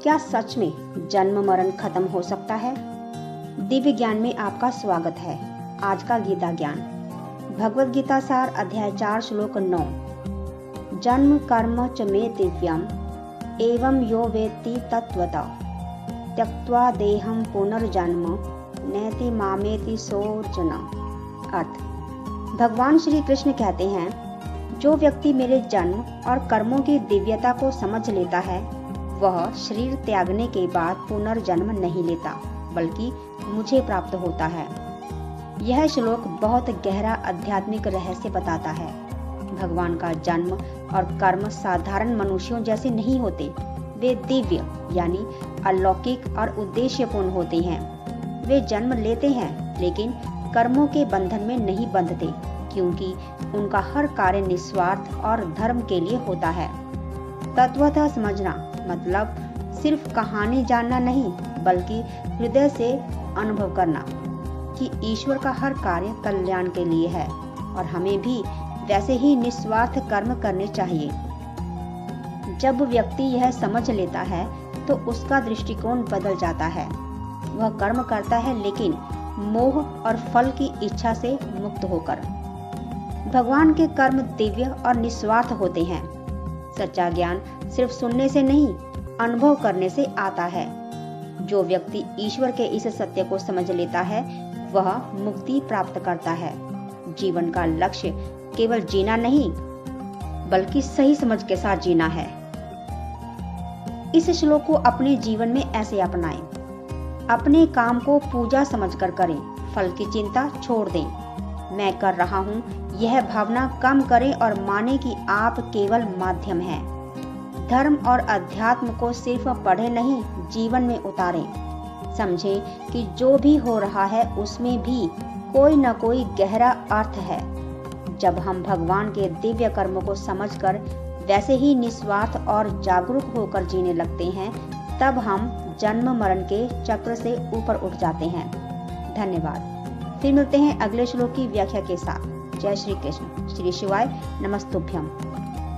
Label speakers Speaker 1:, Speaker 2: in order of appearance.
Speaker 1: क्या सच में जन्म मरण खत्म हो सकता है? दिव्य ज्ञान में आपका स्वागत है। आज का गीता ज्ञान, भगवद गीता सार, अध्याय 4, श्लोक 9। जन्म कर्म च मे दिव्यम एवं यो वेत्ति तत्त्वतः त्यक्त्वा देहं पुनर्जन्म नैति मामेति सोऽर्जुन। अर्थ, भगवान श्री कृष्ण कहते हैं, जो व्यक्ति मेरे जन्म और कर्मों की दिव्यता को समझ लेता है वह शरीर त्यागने के बाद पुनर्जन्म नहीं लेता बल्कि मुझे प्राप्त होता है। यह श्लोक बहुत गहरा आध्यात्मिक रहस्य बताता है। भगवान का जन्म और कर्म साधारण मनुष्यों जैसे नहीं होते, वे दिव्य यानी अलौकिक और उद्देश्यपूर्ण होते हैं। वे जन्म लेते हैं लेकिन कर्मों के बंधन में नहीं बंधते, क्योंकि उनका हर कार्य निस्वार्थ और धर्म के लिए होता है। तत्वतः समझना मतलब सिर्फ कहानी जानना नहीं, बल्कि हृदय से अनुभव करना कि ईश्वर का हर कार्य कल्याण के लिए है और हमें भी वैसे ही निस्वार्थ कर्म करने चाहिए। जब व्यक्ति यह समझ लेता है तो उसका दृष्टिकोण बदल जाता है। वह कर्म करता है लेकिन मोह और फल की इच्छा से मुक्त होकर। भगवान के कर्म दिव्य और निस्वार्थ होते हैं। सच्चा ज्ञान सिर्फ सुनने से नहीं, अनुभव करने से आता है। जो व्यक्ति ईश्वर के इस सत्य को समझ लेता है वह मुक्ति प्राप्त करता है। जीवन का लक्ष्य केवल जीना नहीं बल्कि सही समझ के साथ जीना है। इस श्लोक को अपने जीवन में ऐसे अपनाएं। अपने काम को पूजा समझकर करें, फल की चिंता छोड़ दें। मैं कर रहा हूँ यह भावना कम करें और माने कि आप केवल माध्यम हैं। धर्म और अध्यात्म को सिर्फ पढ़े नहीं, जीवन में उतारें। समझें कि जो भी हो रहा है उसमें भी कोई न कोई गहरा अर्थ है। जब हम भगवान के दिव्य कर्मों को समझकर वैसे ही निस्वार्थ और जागरूक होकर जीने लगते हैं, तब हम जन्म मरण के चक्र से ऊपर उठ जाते हैं। धन्यवाद। फिर मिलते हैं अगले श्लोक की व्याख्या के साथ। जय श्री कृष्ण। श्री शिवाय नमस्तुभ्यम।